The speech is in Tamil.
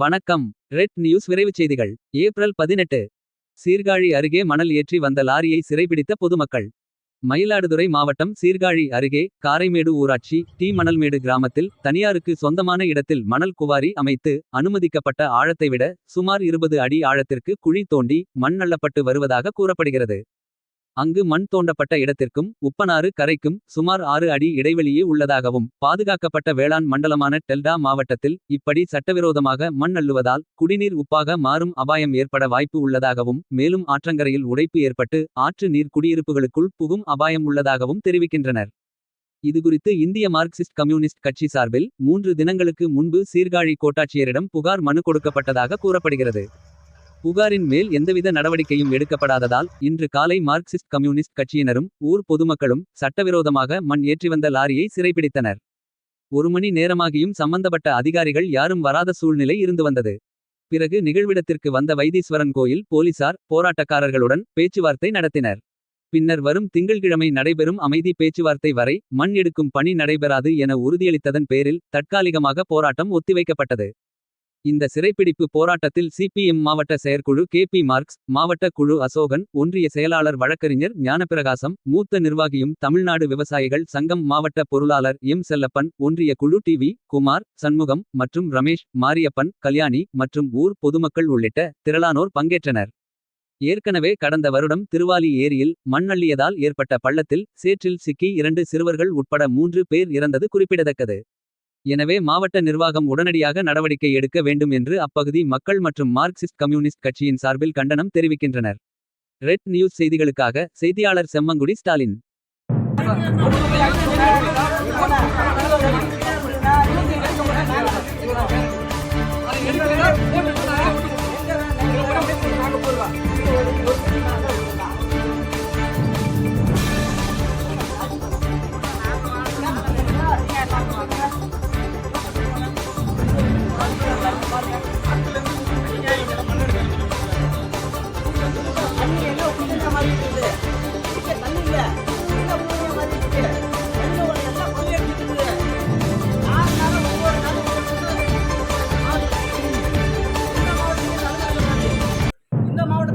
வணக்கம். ரெட் நியூஸ் விரைவுச் செய்திகள். ஏப்ரல் 18. சீர்காழி அருகே மணல் ஏற்றி வந்த லாரியை சிறைபிடித்த பொதுமக்கள். மயிலாடுதுறை மாவட்டம் சீர்காழி அருகே காரைமேடு ஊராட்சி டி மணல்மேடு கிராமத்தில் தனியாருக்கு சொந்தமான இடத்தில் மணல் குவாரி அமைத்து அனுமதிக்கப்பட்ட ஆழத்தை விட சுமார் 20 அடி ஆழத்திற்கு குழி தோண்டி மண் அள்ளப்பட்டு வருவதாக கூறப்படுகிறது. அங்கு மண் தோண்டப்பட்ட இடத்திற்கும் உப்பனாறு கரைக்கும் சுமார் 6 அடி இடைவெளியே உள்ளதாகவும் பாதுகாக்கப்பட்ட வேளாண் மண்டலமான டெல்டா மாவட்டத்தில் இப்படி சட்டவிரோதமாக மண் அள்ளுவதால் குடிநீர் உப்பாக மாறும் அபாயம் ஏற்பட வாய்ப்பு உள்ளதாகவும் மேலும் ஆற்றங்கரையில் உடைப்பு ஏற்பட்டு ஆற்று நீர் குடியிருப்புகளுக்குள் புகும் அபாயம் உள்ளதாகவும் தெரிவிக்கின்றனர். இதுகுறித்து இந்திய மார்க்சிஸ்ட் கம்யூனிஸ்ட் கட்சி சார்பில் 3 தினங்களுக்கு முன்பு சீர்காழி கோட்டாட்சியரிடம் புகார் மனு கொடுக்கப்பட்டதாக கூறப்படுகிறது. புகாரின் மேல் எந்தவித நடவடிக்கையும் எடுக்கப்படாததால் இன்று காலை மார்க்சிஸ்ட் கம்யூனிஸ்ட் கட்சியினரும் ஊர் பொதுமக்களும் சட்டவிரோதமாக மண் ஏற்றிவந்த லாரியை சிறைபிடித்தனர். 1 மணி நேரமாகியும் சம்பந்தப்பட்ட அதிகாரிகள் யாரும் வராத சூழ்நிலை இருந்து வந்தது. பிறகு நிகழ்விடத்திற்கு வந்த வைத்தீஸ்வரன் கோயில் போலீசார் போராட்டக்காரர்களுடன் பேச்சுவார்த்தை நடத்தினர். பின்னர் வரும் திங்கள்கிழமை நடைபெறும் அமைதி பேச்சுவார்த்தை வரை மண் எடுக்கும் பணி நடைபெறாது என உறுதியளித்ததன் பேரில் தற்காலிகமாக போராட்டம் ஒத்திவைக்கப்பட்டது. இந்த சிறைப்பிடிப்பு போராட்டத்தில் சிபிஎம் மாவட்ட செயற்குழு கே.பி. மார்க்ஸ், மாவட்ட குழு அசோகன், ஒன்றிய செயலாளர் வழக்கறிஞர் ஞானப்பிரகாசம், மூத்த நிர்வாகியும் தமிழ்நாடு விவசாயிகள் சங்கம் மாவட்ட பொருளாளர் எம். செல்லப்பன், ஒன்றிய குழு டி.வி. குமார், சண்முகம் மற்றும் ரமேஷ், மாரியப்பன், கல்யாணி மற்றும் ஊர் பொதுமக்கள் உள்ளிட்ட திரளானோர் பங்கேற்றனர். ஏற்கனவே கடந்த வருடம் திருவாலி ஏரியில் மண் அள்ளியதால் ஏற்பட்ட பள்ளத்தில் சேற்றில் சிக்கி 2 சிறுவர்கள் உட்பட 3 பேர் இறந்தது குறிப்பிடத்தக்கது. எனவே மாவட்ட நிர்வாகம் உடனடியாக நடவடிக்கை எடுக்க வேண்டும் என்று அப்பகுதி மக்கள் மற்றும் மார்க்சிஸ்ட் கம்யூனிஸ்ட் கட்சியின் சார்பில் கண்டனம் தெரிவிக்கின்றனர். ரெட் நியூஸ் செய்திகளுக்காக செய்தியாளர் செம்மங்குடி ஸ்டாலின். அவரோட